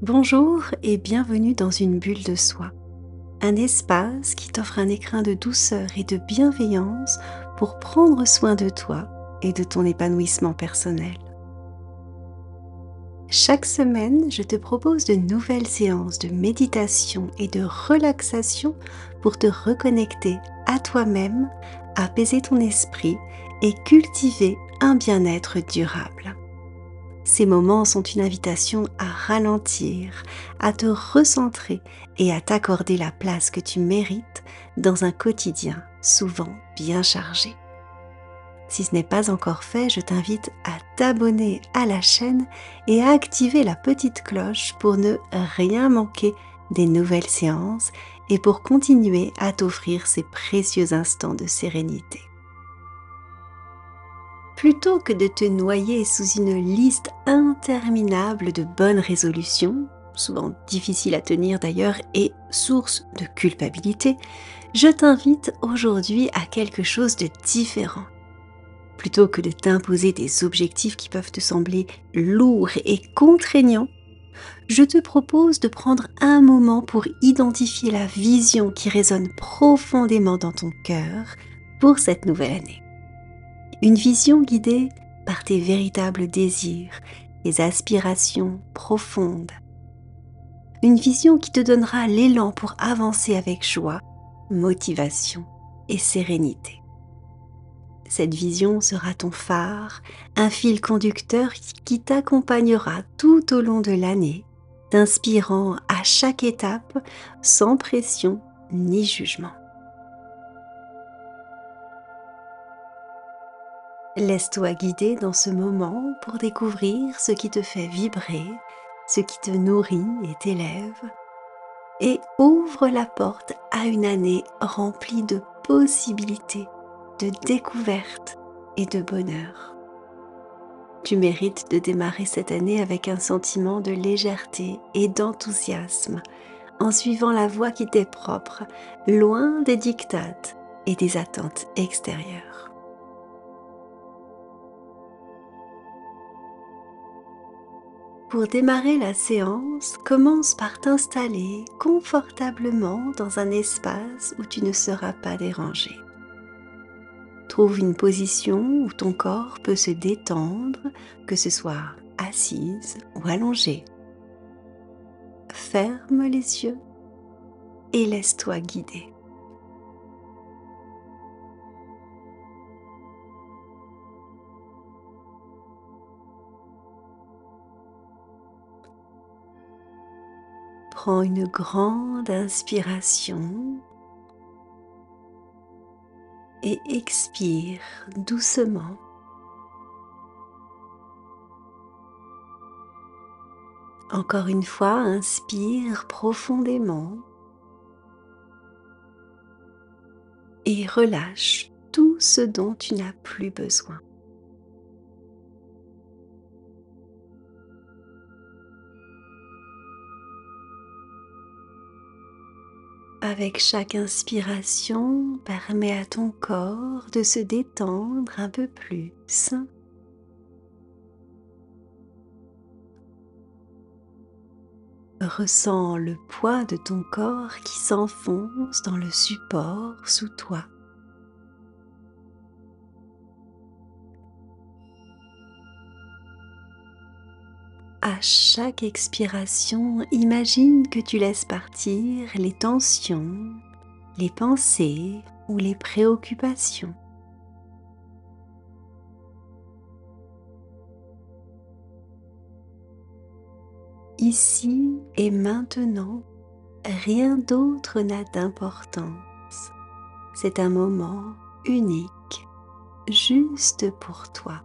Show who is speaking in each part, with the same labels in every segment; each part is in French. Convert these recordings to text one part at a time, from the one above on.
Speaker 1: Bonjour et bienvenue dans une bulle de soi, un espace qui t'offre un écrin de douceur et de bienveillance pour prendre soin de toi et de ton épanouissement personnel. Chaque semaine, je te propose de nouvelles séances de méditation et de relaxation pour te reconnecter à toi-même, apaiser ton esprit et cultiver un bien-être durable. Ces moments sont une invitation à ralentir, à te recentrer et à t'accorder la place que tu mérites dans un quotidien souvent bien chargé. Si ce n'est pas encore fait, je t'invite à t'abonner à la chaîne et à activer la petite cloche pour ne rien manquer des nouvelles séances et pour continuer à t'offrir ces précieux instants de sérénité. Plutôt que de te noyer sous une liste interminable de bonnes résolutions, souvent difficiles à tenir d'ailleurs et source de culpabilité, je t'invite aujourd'hui à quelque chose de différent. Plutôt que de t'imposer des objectifs qui peuvent te sembler lourds et contraignants, je te propose de prendre un moment pour identifier la vision qui résonne profondément dans ton cœur pour cette nouvelle année. Une vision guidée par tes véritables désirs, tes aspirations profondes. Une vision qui te donnera l'élan pour avancer avec joie, motivation et sérénité. Cette vision sera ton phare, un fil conducteur qui t'accompagnera tout au long de l'année, t'inspirant à chaque étape sans pression ni jugement. Laisse-toi guider dans ce moment pour découvrir ce qui te fait vibrer, ce qui te nourrit et t'élève, et ouvre la porte à une année remplie de possibilités, de découvertes et de bonheur. Tu mérites de démarrer cette année avec un sentiment de légèreté et d'enthousiasme, en suivant la voie qui t'est propre, loin des diktats et des attentes extérieures. Pour démarrer la séance, commence par t'installer confortablement dans un espace où tu ne seras pas dérangé. Trouve une position où ton corps peut se détendre, que ce soit assise ou allongée. Ferme les yeux et laisse-toi guider. Prends une grande inspiration et expire doucement. Encore une fois, inspire profondément et relâche tout ce dont tu n'as plus besoin. Avec chaque inspiration, permets à ton corps de se détendre un peu plus. Ressens le poids de ton corps qui s'enfonce dans le support sous toi. À chaque expiration, imagine que tu laisses partir les tensions, les pensées ou les préoccupations. Ici et maintenant, rien d'autre n'a d'importance. C'est un moment unique, juste pour toi.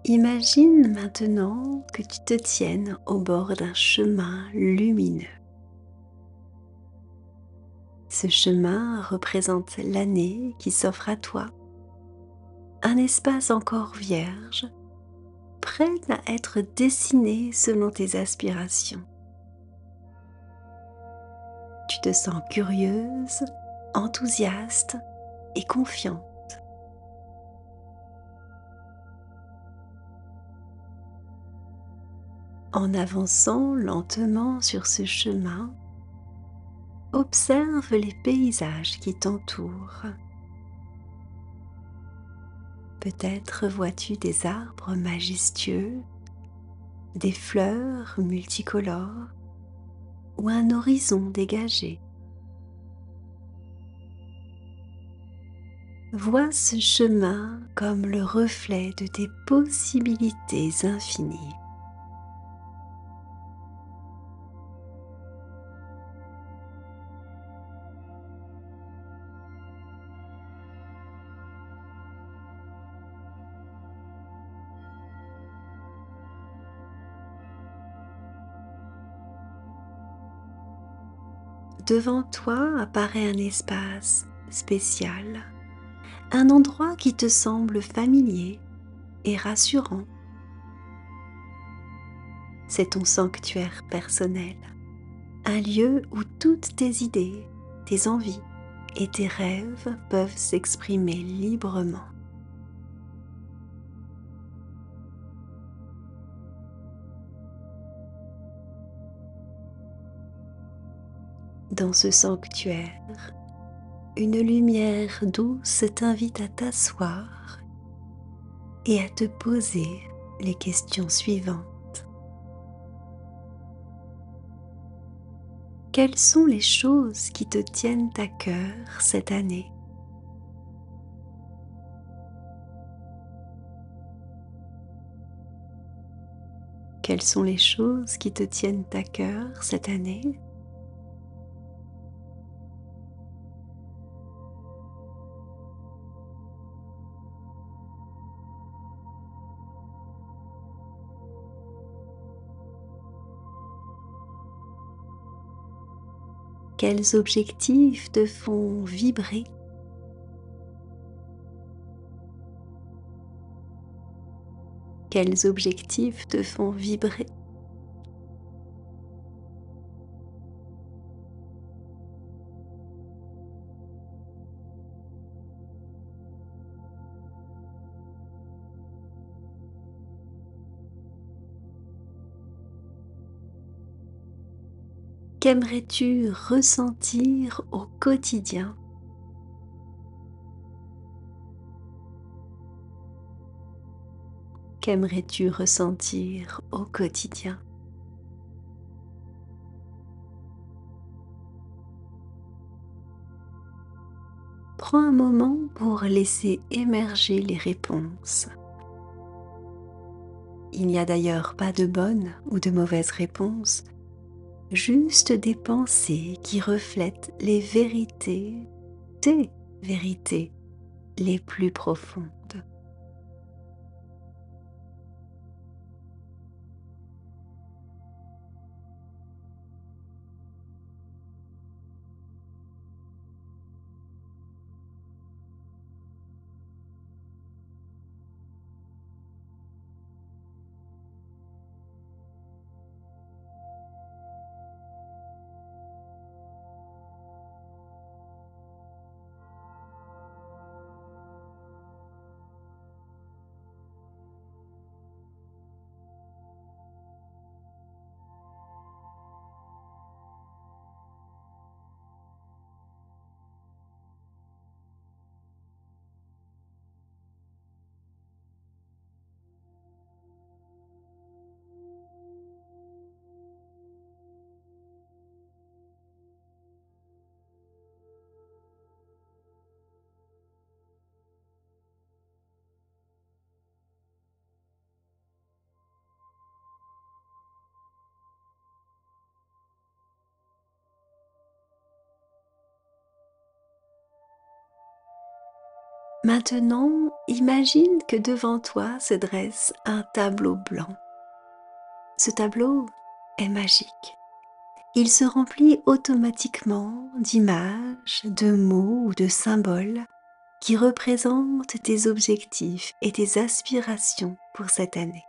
Speaker 1: Imagine maintenant que tu te tiennes au bord d'un chemin lumineux. Ce chemin représente l'année qui s'offre à toi, un espace encore vierge, prêt à être dessiné selon tes aspirations. Tu te sens curieuse, enthousiaste et confiante. En avançant lentement sur ce chemin, observe les paysages qui t'entourent. Peut-être vois-tu des arbres majestueux, des fleurs multicolores ou un horizon dégagé. Vois ce chemin comme le reflet de tes possibilités infinies. Devant toi apparaît un espace spécial, un endroit qui te semble familier et rassurant. C'est ton sanctuaire personnel, un lieu où toutes tes idées, tes envies et tes rêves peuvent s'exprimer librement. Dans ce sanctuaire, une lumière douce t'invite à t'asseoir et à te poser les questions suivantes. Quelles sont les choses qui te tiennent à cœur cette année? Quelles sont les choses qui te tiennent à cœur cette année? Quels objectifs te font vibrer? Quels objectifs te font vibrer? Qu'aimerais-tu ressentir au quotidien? Qu'aimerais-tu ressentir au quotidien? Prends un moment pour laisser émerger les réponses. Il n'y a d'ailleurs pas de bonne ou de mauvaise réponse, juste des pensées qui reflètent les vérités, tes vérités les plus profondes. Maintenant, imagine que devant toi se dresse un tableau blanc. Ce tableau est magique. il se remplit automatiquement d'images, de mots ou de symboles qui représentent tes objectifs et tes aspirations pour cette année.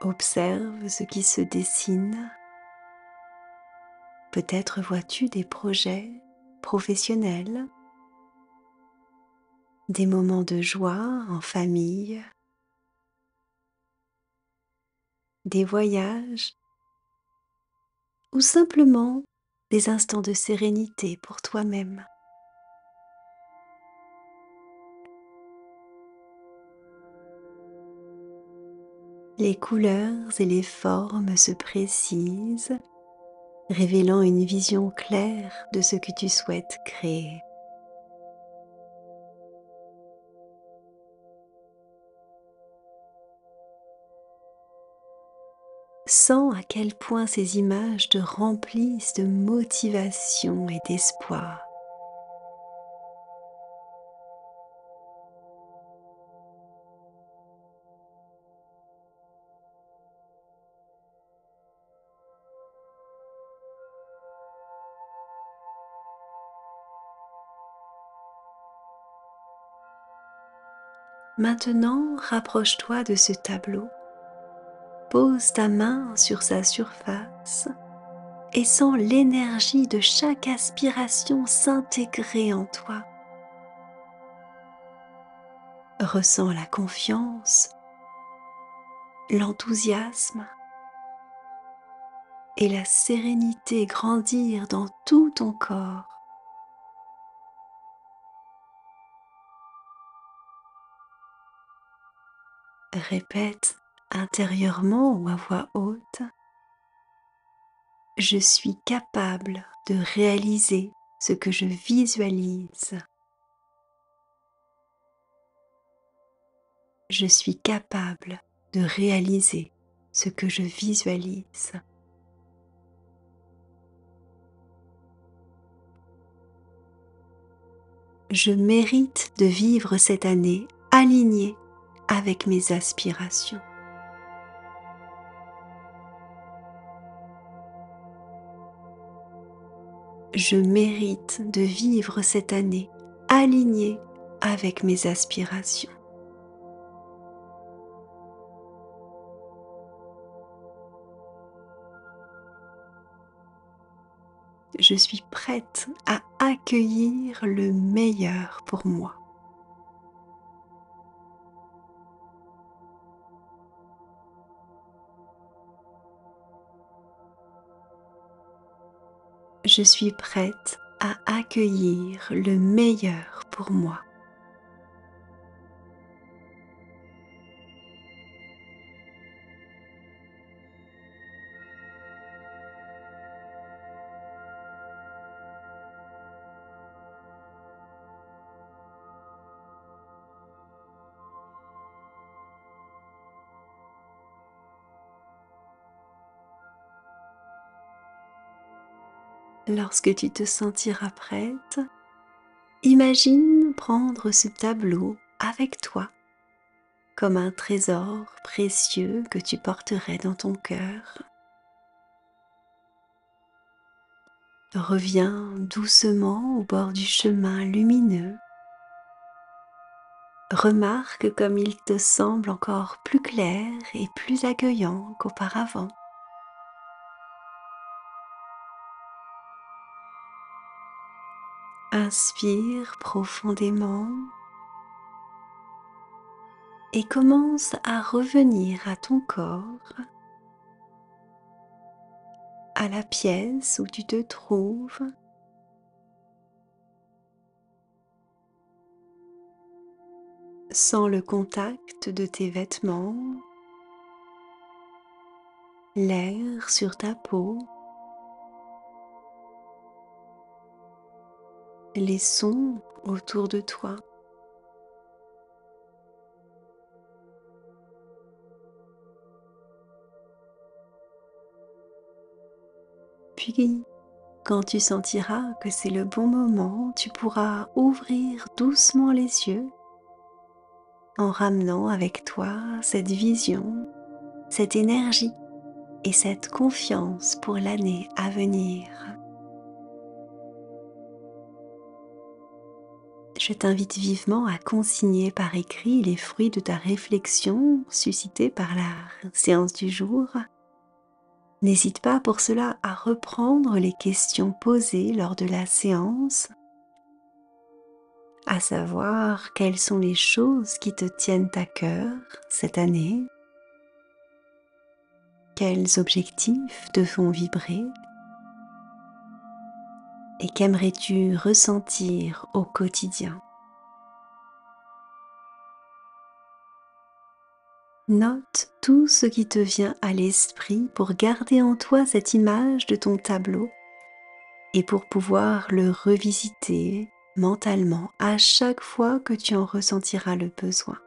Speaker 1: Observe ce qui se dessine. Peut-être vois-tu des projets professionnels, des moments de joie en famille, des voyages ou simplement des instants de sérénité pour toi-même. Les couleurs et les formes se précisent, révélant une vision claire de ce que tu souhaites créer. Sens à quel point ces images te remplissent de motivation et d'espoir. Maintenant, rapproche-toi de ce tableau, pose ta main sur sa surface et sens l'énergie de chaque aspiration s'intégrer en toi. Ressens la confiance, l'enthousiasme et la sérénité grandir dans tout ton corps. Répète intérieurement ou à voix haute: je suis capable de réaliser ce que je visualise. Je suis capable de réaliser ce que je visualise. Je mérite de vivre cette année alignée avec mes aspirations. Je mérite de vivre cette année alignée avec mes aspirations. Je suis prête à accueillir le meilleur pour moi. Je suis prête à accueillir le meilleur pour moi. Lorsque tu te sentiras prête, imagine prendre ce tableau avec toi comme un trésor précieux que tu porterais dans ton cœur. Reviens doucement au bord du chemin lumineux. Remarque comme il te semble encore plus clair et plus accueillant qu'auparavant. Inspire profondément et commence à revenir à ton corps, à la pièce où tu te trouves. Sens le contact de tes vêtements, l'air sur ta peau, les sons autour de toi. Puis, quand tu sentiras que c'est le bon moment, tu pourras ouvrir doucement les yeux en ramenant avec toi cette vision, cette énergie et cette confiance pour l'année à venir. Je t'invite vivement à consigner par écrit les fruits de ta réflexion suscitée par la séance du jour. N'hésite pas pour cela à reprendre les questions posées lors de la séance, à savoir quelles sont les choses qui te tiennent à cœur cette année, quels objectifs te font vibrer et qu'aimerais-tu ressentir au quotidien. Note tout ce qui te vient à l'esprit pour garder en toi cette image de ton tableau et pour pouvoir le revisiter mentalement à chaque fois que tu en ressentiras le besoin.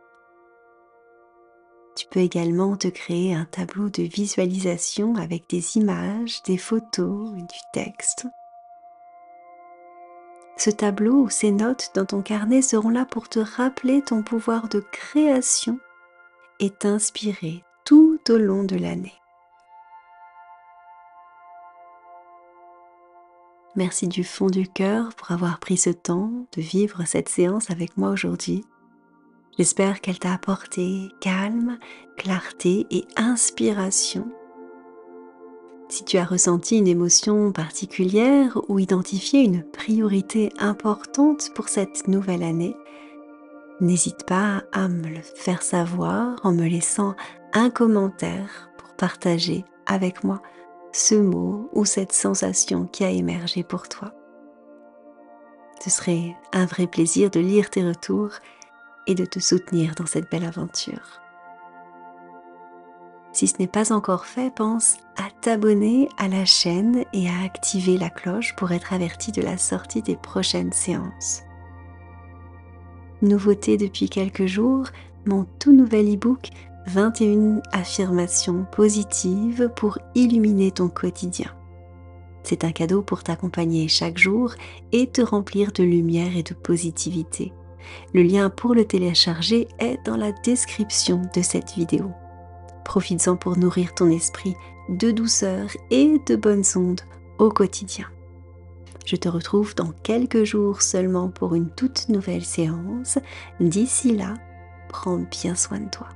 Speaker 1: Tu peux également te créer un tableau de visualisation avec des images, des photos et du texte. Ce tableau ou ces notes dans ton carnet seront là pour te rappeler ton pouvoir de création et t'inspirer tout au long de l'année. Merci du fond du cœur pour avoir pris ce temps de vivre cette séance avec moi aujourd'hui. J'espère qu'elle t'a apporté calme, clarté et inspiration. Si tu as ressenti une émotion particulière ou identifié une priorité importante pour cette nouvelle année, n'hésite pas à me le faire savoir en me laissant un commentaire pour partager avec moi ce mot ou cette sensation qui a émergé pour toi. Ce serait un vrai plaisir de lire tes retours et de te soutenir dans cette belle aventure. Si ce n'est pas encore fait, pense à t'abonner à la chaîne et à activer la cloche pour être averti de la sortie des prochaines séances. Nouveauté depuis quelques jours, mon tout nouvel e-book 21 affirmations positives pour illuminer ton quotidien. C'est un cadeau pour t'accompagner chaque jour et te remplir de lumière et de positivité. Le lien pour le télécharger est dans la description de cette vidéo. Profites-en pour nourrir ton esprit de douceur et de bonnes ondes au quotidien. Je te retrouve dans quelques jours seulement pour une toute nouvelle séance. D'ici là, prends bien soin de toi.